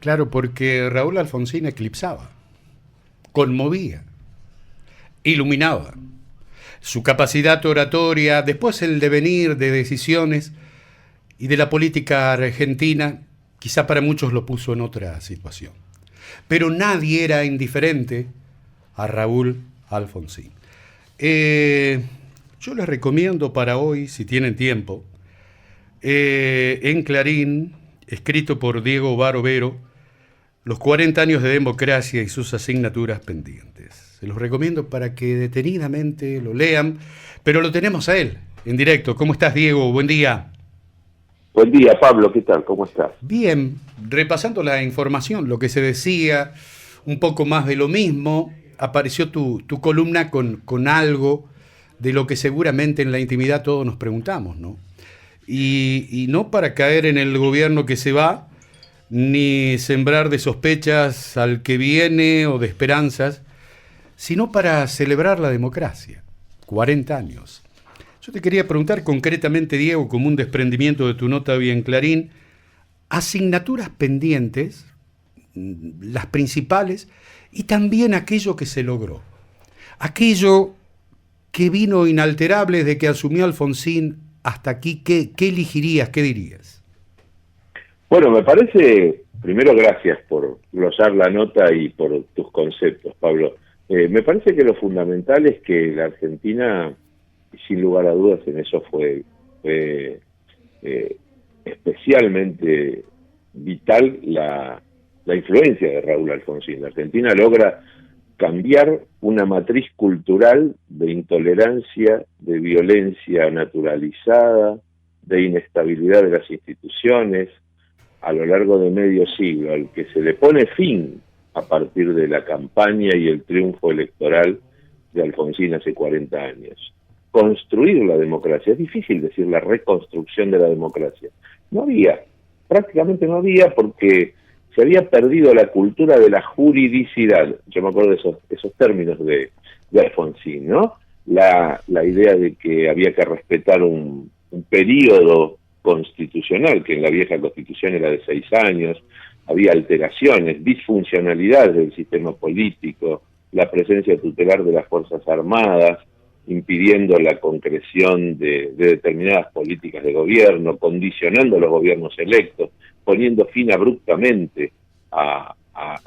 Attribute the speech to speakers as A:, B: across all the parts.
A: Claro, porque Raúl Alfonsín eclipsaba, conmovía, iluminaba. Su capacidad oratoria, después el devenir de decisiones y de la política argentina, quizá para muchos lo puso en otra situación. Pero nadie era indiferente a Raúl Alfonsín. Yo les recomiendo para hoy, si tienen tiempo, en Clarín, escrito por Diego Barovero, Los 40 años de democracia y sus asignaturas pendientes. Se los recomiendo para que detenidamente lo lean, pero lo tenemos a él, en directo. ¿Cómo estás, Diego? Buen día.
B: Buen día, Pablo, ¿qué tal? ¿Cómo estás?
A: Bien, repasando la información, lo que se decía, un poco más de lo mismo, apareció tu columna con algo de lo que seguramente en la intimidad todos nos preguntamos, ¿no? Y no para caer en el gobierno que se va, ni sembrar de sospechas al que viene o de esperanzas, sino para celebrar la democracia. 40 años. Yo te quería preguntar concretamente, Diego, como un desprendimiento de tu nota hoy en Clarín, asignaturas pendientes, las principales, y también aquello que se logró. Aquello que vino inalterable desde que asumió Alfonsín hasta aquí, ¿qué elegirías, qué dirías?
B: Bueno, me parece, primero gracias por glosar la nota y por tus conceptos, Pablo. Me parece que lo fundamental es que la Argentina, sin lugar a dudas, en eso fue especialmente vital la influencia de Raúl Alfonsín. La Argentina logra cambiar una matriz cultural de intolerancia, de violencia naturalizada, de inestabilidad de las instituciones, a lo largo de medio siglo, al que se le pone fin a partir de la campaña y el triunfo electoral de Alfonsín hace 40 años. Construir la democracia, es difícil decir la reconstrucción de la democracia. No había, prácticamente no había, porque se había perdido la cultura de la juridicidad. Yo me acuerdo de esos términos de Alfonsín, ¿no? La idea de que había que respetar un periodo constitucional, que en la vieja constitución era de 6 años, había alteraciones, disfuncionalidades del sistema político, la presencia tutelar de las Fuerzas Armadas, impidiendo la concreción de determinadas políticas de gobierno, condicionando los gobiernos electos, poniendo fin abruptamente a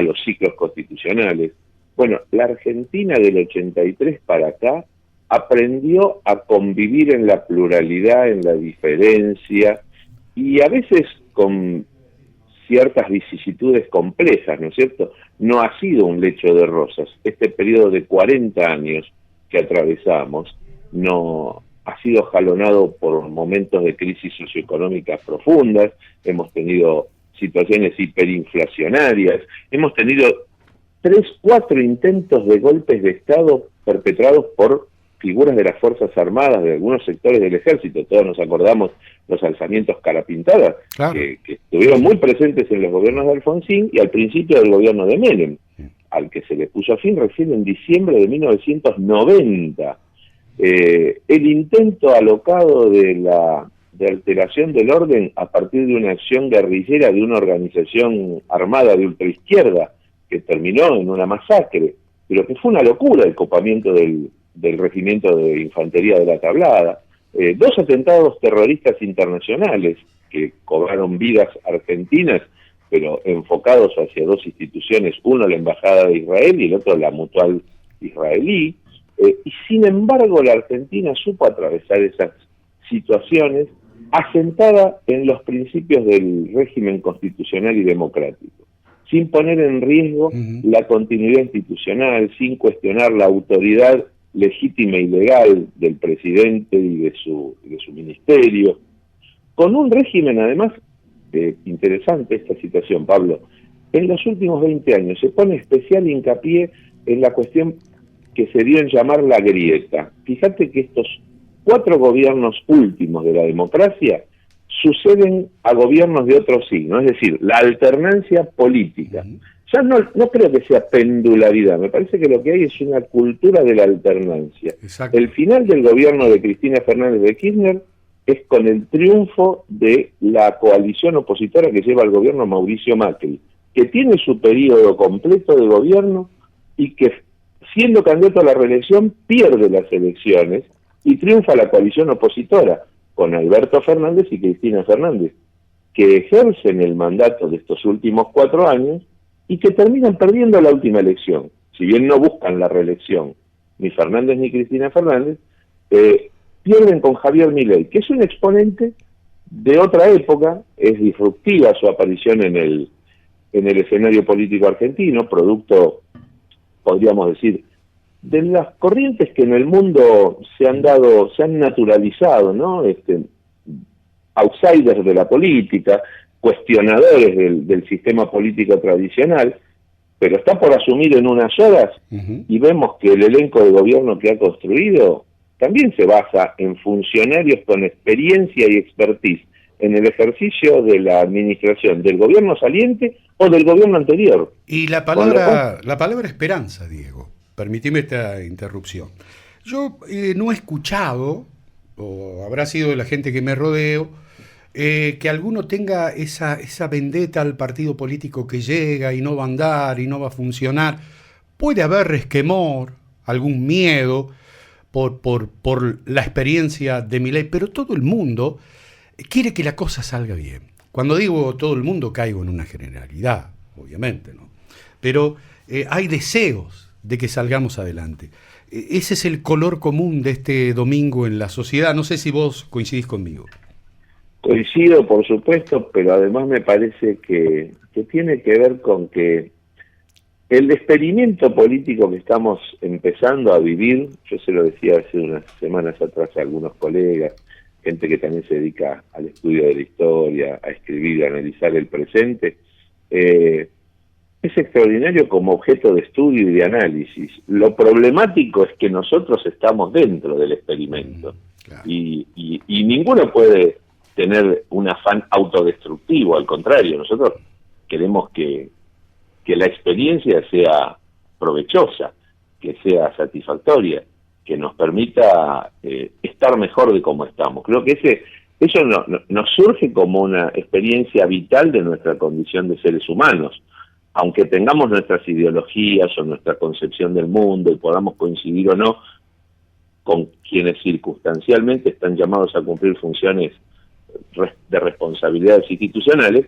B: los ciclos constitucionales. Bueno, la Argentina del 83 para acá aprendió a convivir en la pluralidad, en la diferencia, y a veces con ciertas vicisitudes complejas, ¿no es cierto? No ha sido un lecho de rosas. Este periodo de 40 años que atravesamos no ha sido jalonado por momentos de crisis socioeconómicas profundas, hemos tenido situaciones hiperinflacionarias, hemos tenido 3, 4 intentos de golpes de Estado perpetrados por figuras de las Fuerzas Armadas, de algunos sectores del Ejército. Todos nos acordamos los alzamientos cara pintada, claro, que estuvieron muy presentes en los gobiernos de Alfonsín y al principio del gobierno de Menem, al que se le puso fin recién en diciembre de 1990. El intento alocado de alteración del orden a partir de una acción guerrillera de una organización armada de ultraizquierda que terminó en una masacre, pero que fue una locura el copamiento del regimiento de infantería de la Tablada, 2 atentados terroristas internacionales que cobraron vidas argentinas, pero enfocados hacia 2 instituciones, uno la Embajada de Israel y el otro la Mutual Israelí, y sin embargo la Argentina supo atravesar esas situaciones asentada en los principios del régimen constitucional y democrático, sin poner en riesgo la continuidad institucional, sin cuestionar la autoridad legítima y legal del presidente y de su ministerio, con un régimen además interesante esta situación, Pablo. En los últimos 20 años se pone especial hincapié en la cuestión que se dio en llamar la grieta. Fíjate que estos 4 gobiernos últimos de la democracia suceden a gobiernos de otro signo, es decir, la alternancia política. Ya no creo que sea pendularidad, me parece que lo que hay es una cultura de la alternancia. Exacto. El final del gobierno de Cristina Fernández de Kirchner es con el triunfo de la coalición opositora que lleva al gobierno Mauricio Macri, que tiene su periodo completo de gobierno y que, siendo candidato a la reelección, pierde las elecciones y triunfa la coalición opositora con Alberto Fernández y Cristina Fernández, que ejercen el mandato de estos últimos 4 años y que terminan perdiendo la última elección. Si bien no buscan la reelección ni Fernández ni Cristina Fernández, pierden con Javier Milei, que es un exponente de otra época. Es disruptiva su aparición en el escenario político argentino, producto, podríamos decir, de las corrientes que en el mundo se han naturalizado, ¿no? Outsiders de la política, cuestionadores del sistema político tradicional, pero está por asumir en unas horas, y vemos que el elenco de gobierno que ha construido también se basa en funcionarios con experiencia y expertise en el ejercicio de la administración del gobierno saliente o del gobierno anterior.
A: Y la palabra esperanza, Diego, permitime esta interrupción. Yo no he escuchado, o habrá sido de la gente que me rodeo, que alguno tenga esa vendetta al partido político que llega y no va a andar y no va a funcionar. Puede haber resquemor, algún miedo por la experiencia de Milei, pero todo el mundo quiere que la cosa salga bien. Cuando digo todo el mundo, caigo en una generalidad, obviamente, ¿no? Pero hay deseos de que salgamos adelante. Ese es el color común de este domingo en la sociedad. No sé si vos coincidís conmigo.
B: Coincido, por supuesto, pero además me parece que tiene que ver con que el experimento político que estamos empezando a vivir, yo se lo decía hace unas semanas atrás a algunos colegas, gente que también se dedica al estudio de la historia, a escribir, a analizar el presente, es extraordinario como objeto de estudio y de análisis. Lo problemático es que nosotros estamos dentro del experimento, claro. y ninguno puede tener un afán autodestructivo, al contrario, nosotros queremos que la experiencia sea provechosa, que sea satisfactoria, que nos permita estar mejor de cómo estamos. Creo que eso nos surge como una experiencia vital de nuestra condición de seres humanos. Aunque tengamos nuestras ideologías o nuestra concepción del mundo y podamos coincidir o no con quienes circunstancialmente están llamados a cumplir funciones de responsabilidades institucionales,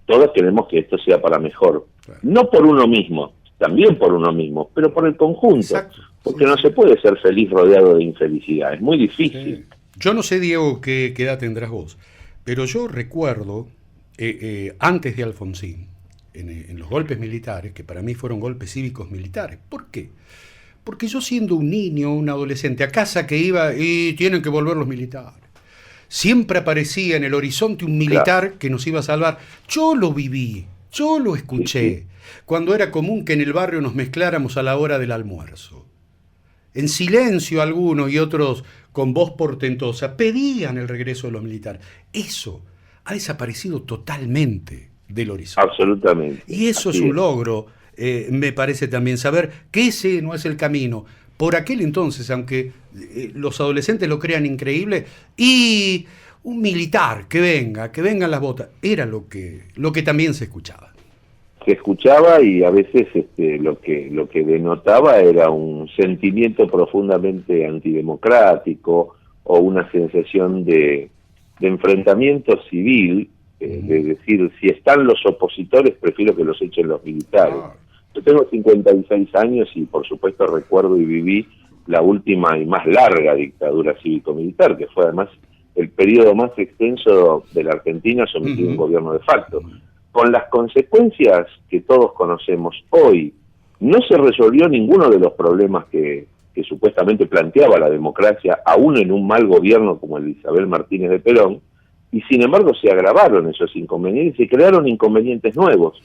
B: todos queremos que esto sea para mejor. Claro. No por uno mismo, también por uno mismo, pero por el conjunto. Exacto. Porque no se puede ser feliz rodeado de infelicidad, es muy difícil.
A: Sí. Yo no sé, Diego, qué edad tendrás vos, pero yo recuerdo, antes de Alfonsín, en los golpes militares, que para mí fueron golpes cívicos militares. ¿Por qué? Porque yo, siendo un niño, un adolescente, a casa que iba y tienen que volver los militares, siempre aparecía en el horizonte un militar, claro, que nos iba a salvar. Yo lo viví, yo lo escuché, sí. Cuando era común que en el barrio nos mezcláramos a la hora del almuerzo. En silencio algunos y otros con voz portentosa pedían el regreso de los militares. Eso ha desaparecido totalmente del horizonte.
B: Absolutamente.
A: Y eso es un logro, me parece también, saber que ese no es el camino. Por aquel entonces, aunque los adolescentes lo crean increíble, y un militar que vengan las botas, era lo que también se escuchaba.
B: Se escuchaba, y a veces lo que denotaba era un sentimiento profundamente antidemocrático o una sensación de enfrentamiento civil, de decir, si están los opositores, prefiero que los echen los militares. Yo tengo 56 años y por supuesto recuerdo y viví la última y más larga dictadura cívico-militar, que fue además el periodo más extenso de la Argentina sometido a un gobierno de facto. Con las consecuencias que todos conocemos hoy, no se resolvió ninguno de los problemas que supuestamente planteaba la democracia, aún en un mal gobierno como el de Isabel Martínez de Perón, y sin embargo se agravaron esos inconvenientes y se crearon inconvenientes nuevos.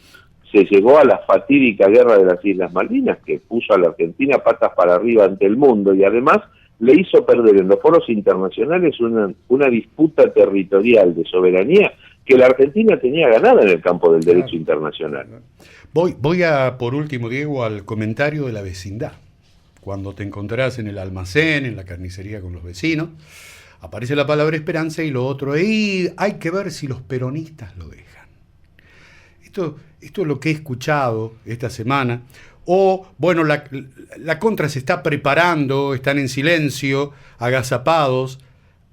B: Se llegó a la fatídica guerra de las Islas Malvinas, que puso a la Argentina patas para arriba ante el mundo y además le hizo perder en los foros internacionales una disputa territorial de soberanía que la Argentina tenía ganada en el campo del derecho internacional.
A: Voy por último, Diego, al comentario de la vecindad. Cuando te encontrás en el almacén, en la carnicería con los vecinos, aparece la palabra esperanza y lo otro, y hay que ver si los peronistas lo dejan. esto es lo que he escuchado esta semana. O, bueno, la contra se está preparando, están en silencio, agazapados.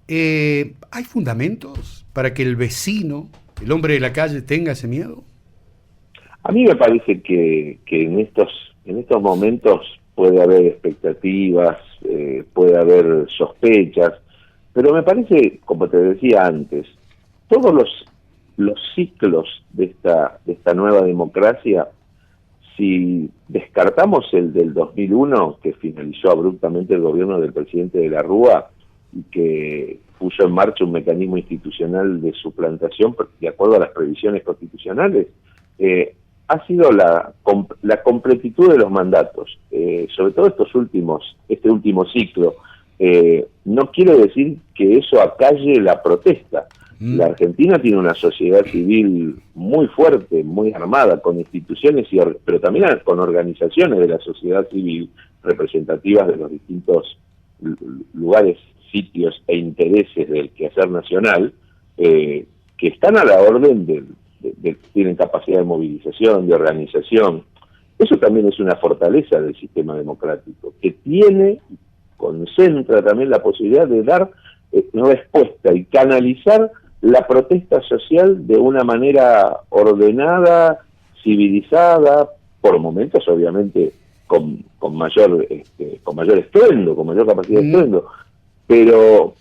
A: ¿Hay fundamentos para que el vecino, el hombre de la calle, tenga ese miedo?
B: A mí me parece que en estos momentos puede haber expectativas, puede haber sospechas, pero me parece, como te decía antes, todos los ciclos de esta nueva democracia, si descartamos el del 2001, que finalizó abruptamente el gobierno del presidente de la Rúa y que puso en marcha un mecanismo institucional de suplantación de acuerdo a las previsiones constitucionales, ha sido la completitud de los mandatos, sobre todo este último ciclo. No quiere decir que eso acalle la protesta. La Argentina tiene una sociedad civil muy fuerte, muy armada, con instituciones, pero también con organizaciones de la sociedad civil representativas de los distintos lugares, sitios e intereses del quehacer nacional, que están a la orden tienen capacidad de movilización, de organización. Eso también es una fortaleza del sistema democrático, que concentra también la posibilidad de dar respuesta y canalizar la protesta social de una manera ordenada, civilizada, por momentos obviamente con mayor estruendo, con mayor capacidad de estruendo, pero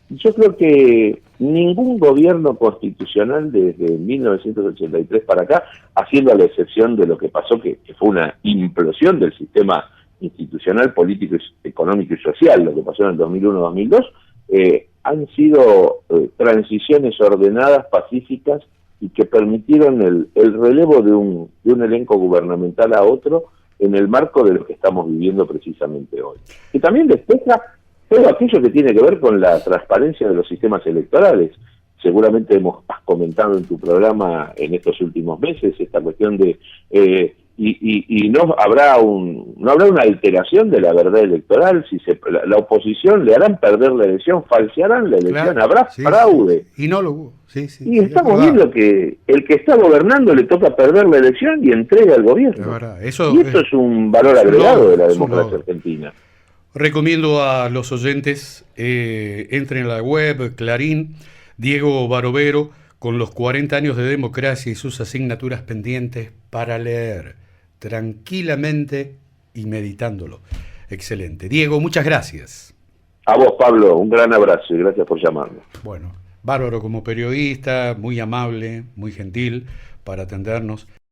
B: yo creo que ningún gobierno constitucional desde 1983 para acá, haciendo a la excepción de lo que pasó, que fue una implosión del sistema institucional, político, económico y social, lo que pasó en el 2001-2002, han sido transiciones ordenadas, pacíficas, y que permitieron el relevo de un elenco gubernamental a otro en el marco de lo que estamos viviendo precisamente hoy. Y también despeja todo aquello que tiene que ver con la transparencia de los sistemas electorales. Seguramente has comentado en tu programa en estos últimos meses esta cuestión de y no habrá una alteración de la verdad electoral. Si la oposición le harán perder la elección, falsearán la elección,
A: Claro,
B: habrá fraude.
A: Sí. Y no lo hubo. Sí,
B: y estamos viendo que el que está gobernando le toca perder la elección y entrega el gobierno. Y esto es un valor agregado de la democracia argentina.
A: Recomiendo a los oyentes, entren a la web Clarín, Diego Barovero, con los 40 años de democracia y sus asignaturas pendientes para leer tranquilamente y meditándolo. Excelente. Diego, muchas gracias.
B: A vos, Pablo, un gran abrazo y gracias por llamarme.
A: Bueno, bárbaro como periodista, muy amable, muy gentil para atendernos.